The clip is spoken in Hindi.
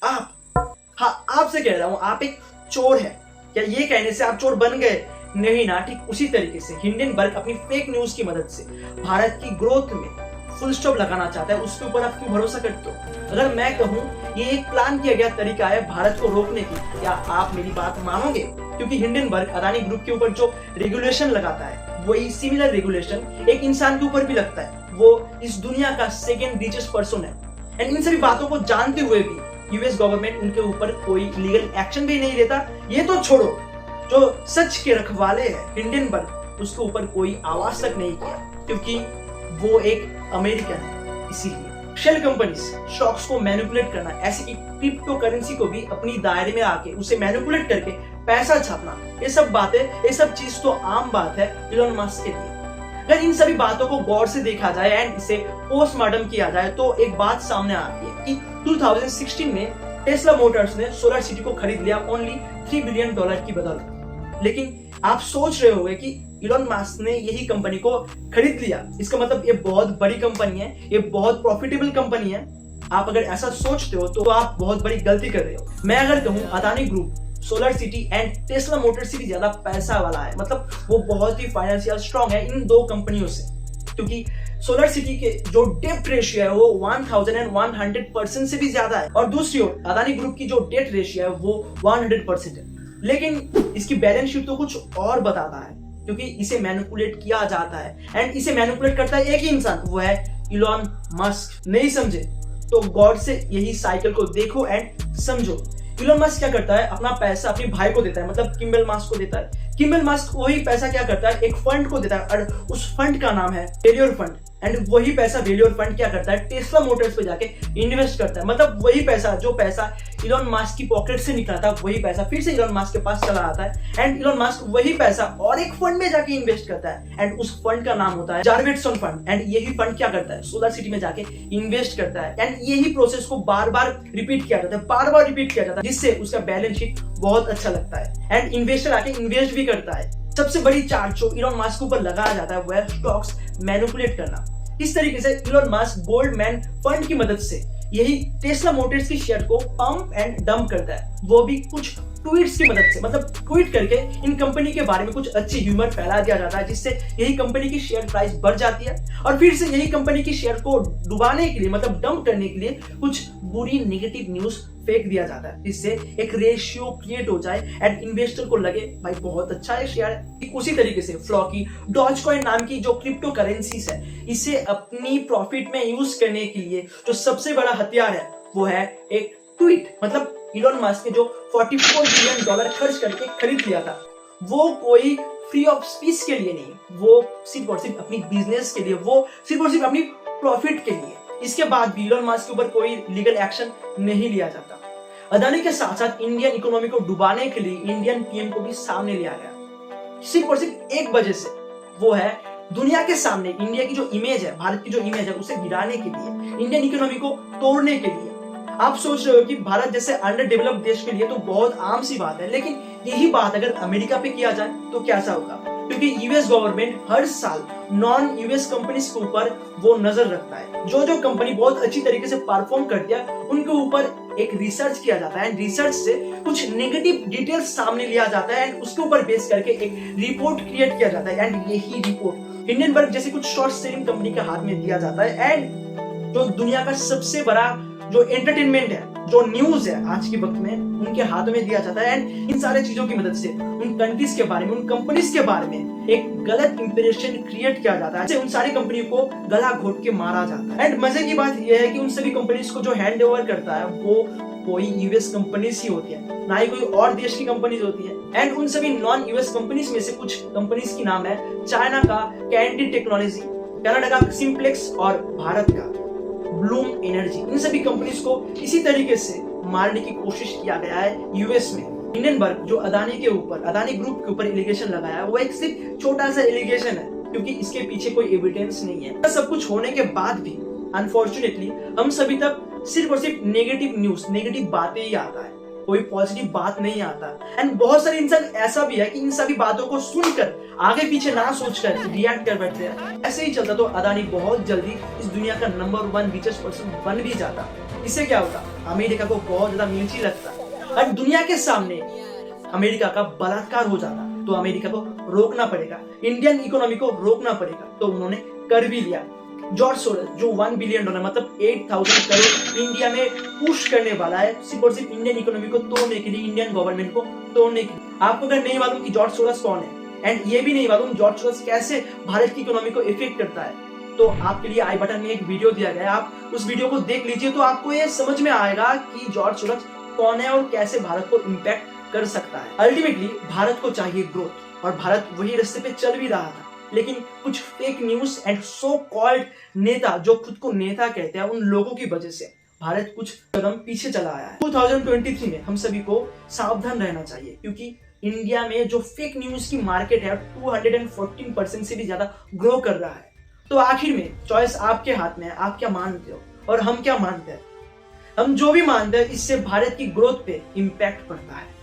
आप, हाँ आपसे कह रहा हूं, आप एक चोर है। क्या ये कहने से आप चोर बन गए? नहीं ना। ठीक उसी तरीके से हिंडनबर्ग अपनी फेक न्यूज की मदद से भारत की ग्रोथ में फुल स्टॉप लगाना चाहता है। उसके ऊपर आप क्यों भरोसा करते हो? अगर मैं कहूं ये एक प्लान किया गया तरीका है भारत को रोकने की, क्या आप मेरी बात मानोगे? क्योंकि हिंडनबर्ग अदानी ग्रुप के ऊपर जो रेगुलेशन लगाता है वही सिमिलर रेगुलेशन एक इंसान के ऊपर भी लगता है। वो इस दुनिया का सेकेंड रिचेस्ट पर्सन है। एंड इन सभी बातों को जानते हुए भी यूएस गवर्नमेंट उनके ऊपर कोई लीगल एक्शन भी नहीं लेता। ये तो छोड़ो, जो सच के रखवाले हैं हिंडनबर्ग, उसके ऊपर कोई आवाज तक नहीं किया, क्योंकि वो एक अमेरिकन है। इसीलिए शेल कंपनीज स्टॉक्स को मैनिपुलेट करना, ऐसे कि क्रिप्टो करेंसी को भी अपनी दायरे में आके उसे मैनिपुलेट करके पैसा छापना, ये सब बातें, ये सब चीज तो आम बात है इलॉन मस्क के लिए। अगर इन सभी बातों को गौर से देखा जाए एंड इसे पोस्टमार्टम किया जाए तो एक बात सामने आती है कि 2016 में टेस्ला मोटर्स ने सोलर सिटी को खरीद लिया ओनली $3 बिलियन की बदौलत। लेकिन आप सोच रहे होंगे कि इलॉन मस्क ने यही कंपनी को खरीद लिया, इसका मतलब ये बहुत बड़ी कंपनी है, ये बहुत प्रॉफिटेबल कंपनी है। आप अगर ऐसा सोचते हो तो आप बहुत बड़ी गलती कर रहे हो। मैं अगर कहूं Adani group solar city and Tesla Motors से भी ज्यादा पैसा वाला है, मतलब वो बहुत ही फाइनेंशियल स्ट्रांग है इन दो कंपनियों से। क्योंकि सोलर सिटी के जो डेट रेशियो है वो 1100% से भी ज्यादा है, और दूसरी ओर अदानी ग्रुप की जो डेट रेशियो है वो 100% है। लेकिन इसकी बैलेंस शीट तो कुछ और बताता है, क्योंकि इसे मैनिपुलेट किया जाता है एंड इसे मैनिपुलेट करता है एक ही इंसान, वो है इलॉन मस्क। नहीं समझे तो गौर से यही साइकिल को देखो एंड समझो। इलॉन मस्क क्या करता है, अपना पैसा अपने भाई को देता है, मतलब किम्बल मस्क को देता है। किम्बल मस्क वही पैसा क्या करता है, एक फंड को देता है, और उस फंड का नाम है वेल्योर फंड। एंड वही पैसा वेल्योर फंड क्या करता है, टेस्ला मोटर्स पे जाके इन्वेस्ट करता है। मतलब वही पैसा, जो पैसा इलॉन मस्क की पॉकेट से निकला था, वही पैसा फिर से इलॉन मस्क के पास चला आता है एंड इलॉन मस्क वही पैसा और एक फंड में जाके इन्वेस्ट करता है एंड उस फंड का नाम होता है जार्वेटसन फंड। एंड यही फंड क्या करता है, सोलर सिटी में जाके इन्वेस्ट करता है एंड यही प्रोसेस को बार बार रिपीट किया जाता है, बार बार रिपीट किया जाता है, जिससे उसका बैलेंस शीट बहुत अच्छा लगता है एंड इन्वेस्टर आके इन्वेस्ट भी करता है। सबसे बड़ी चार्ज जो इलॉन मस्क के ऊपर लगाया जाता है वो है स्टॉक्स मैनिपुलेट करना। इस तरीके से इलॉन मस्क गोल्डमैन फंड की मदद से यही टेस्ला मोटर्स की शेयर को पंप एंड डंप करता है, वो भी कुछ ट्वीट्स की मदद से। मतलब ट्वीट करके इन कंपनी के बारे में कुछ अच्छी ह्यूमर फैला दिया जाता है, जिससे यही कंपनी की शेयर प्राइस बढ़ जाती है और फिर से यही कंपनी की शेयर को डुबाने के लिए, मतलब डंप करने के लिए कुछ बुरी नेगेटिव न्यूज फेंक दिया जाता है, जिससे एक रेशियो क्रिएट हो जाए एंड इन्वेस्टर को लगे भाई बहुत अच्छा है शेयर है। उसी तरीके से फ्लॉकी डॉजकॉइन नाम की जो क्रिप्टो करेंसीज है, इसे अपनी प्रॉफिट में यूज करने के लिए जो सबसे बड़ा हथियार है वो है एक ट्वीट। मतलब इलॉन मस्क ने जो $44 बिलियन खर्च करके खरीद लिया था, वो कोई फ्री ऑफ स्पीच के लिए नहीं, वो सिर्फ और सिर्फ अपनी बिजनेस के लिए, वो सिर्फ और सिर्फ अपनी प्रॉफिट के लिए। इसके बाद भी इलॉन मस्क के ऊपर कोई लीगल एक्शन नहीं लिया जाता। अदानी के साथ साथ इंडियन इकोनॉमी को डुबाने के लिए इंडियन पीएम को भी सामने लिया गया, सिर्फ और सिर्फ एक वजह से, वो है दुनिया के सामने इंडिया की जो इमेज है, भारत की जो इमेज है, उसे गिराने के लिए, इंडियन इकोनॉमी को तोड़ने के लिए। आप सोच रहे हो कि भारत जैसे अंडर डेवलप्ड देश के लिए तो बहुत आम सी बात है, लेकिन यही बात अगर अमेरिका पे किया जाए तो कैसा होगा? क्योंकि यूएस गवर्नमेंट हर साल नॉन यूएस कंपनीज के ऊपर वो नजर रखता है। जो जो कंपनी बहुत अच्छी तरीके से परफॉर्म करती है उनके ऊपर एक रिसर्च किया जाता है एंड रिसर्च से कुछ नेगेटिव डिटेल्स सामने लिया जाता है एंड उसके ऊपर बेस करके एक रिपोर्ट क्रिएट किया जाता है एंड यही रिपोर्ट हिंडनबर्ग जैसे कुछ शॉर्ट सेलिंग कंपनी के हाथ में दिया जाता है एंड जो दुनिया का सबसे बड़ा जो एंटरटेनमेंट है, जो न्यूज है आज के वक्त में, उनके हाथों में दिया जाता है एंड इन सारे चीजों की मदद से उन कंट्रीज के बारे में, उन कंपनीज के बारे में एक गलत इंप्रेशन क्रिएट किया जाता है, उन सारी कंपनियों को गला घोट के मारा जाता है। एंड मजे की बात यह है कि उन सभी कंपनीज को जो हैंड ओवर करता है वो कोई यूएस कंपनीज ही होती है, ना ही कोई और देश की कंपनीज होती है। एंड उन सभी नॉन यूएस कंपनीज में से कुछ कंपनीज की नाम है चाइना का कैंडी टेक्नोलॉजी, कनाडा का सिंप्लेक्स और भारत का ब्लूम एनर्जी। इन सभी कंपनीज को इसी तरीके से मारने की कोशिश किया गया है यूएस में। हिंडनबर्ग जो अदानी के ऊपर, अदानी ग्रुप के ऊपर एलिगेशन लगाया है वो एक सिर्फ छोटा सा एलिगेशन है, क्योंकि इसके पीछे कोई एविडेंस नहीं है। सब कुछ होने के बाद भी अनफॉर्चुनेटली हम सभी तक सिर्फ और सिर्फ नेगेटिव न्यूज, नेगेटिव बातें ही आता है, कोई पॉजिटिव बात नहीं आता। एंड बहुत सारे इंसान ऐसा भी है कि इन सभी बातों को सुनकर आगे पीछे ना सोचकर रिएक्ट कर बैठते हैं। ऐसे ही चलता तो अदानी बहुत जल्दी इस दुनिया का नंबर 1 रिचेस्ट पर्सन बन भी जाता। इससे क्या होता, अमेरिका को बहुत ज्यादा मिर्ची लगता और दुनिया के सामने अमेरिका का बलात्कार हो जाता, तो अमेरिका को रोकना पड़ेगा, इंडियन इकोनॉमी को रोकना पड़ेगा। तो उन्होंने कर भी लिया। जॉर्ज सोरोस जो $1 बिलियन मतलब 8,000 करोड़ इंडिया में पुश करने वाला है, सिर्फ और सिर्फ इंडियन इकोनॉमी को तोड़ने के लिए, इंडियन गवर्नमेंट को तोड़ने के लिए। आपको अगर नहीं मालूम कि जॉर्ज सोरोस कौन है एंड ये भी नहीं मालूम जॉर्ज सोरोस कैसे भारत की इकोनॉमी को इफेक्ट करता है, तो आपके लिए आई बटन में एक वीडियो दिया गया है, आप उस वीडियो को देख लीजिए, तो आपको ये समझ में आएगा कि जॉर्ज सोरोस कौन है और कैसे भारत को इम्पैक्ट कर सकता है। अल्टीमेटली भारत को चाहिए ग्रोथ और भारत वही रास्ते पे चल भी रहा था, लेकिन कुछ fake news and so called नेता जो खुद को नेता कहते हैं, उन लोगों की वजह से भारत कुछ कदम पीछे चला आया है। 2023 में हम सभी को सावधान रहना चाहिए, क्योंकि इंडिया में जो फेक न्यूज की मार्केट है 214% से भी ज्यादा ग्रो कर रहा है। तो आखिर में चॉइस आपके हाथ में है, आप क्या मानते हो और हम क्या मानते हैं। हम जो भी मानते हैं इससे भारत की ग्रोथ पे इम्पैक्ट पड़ता है।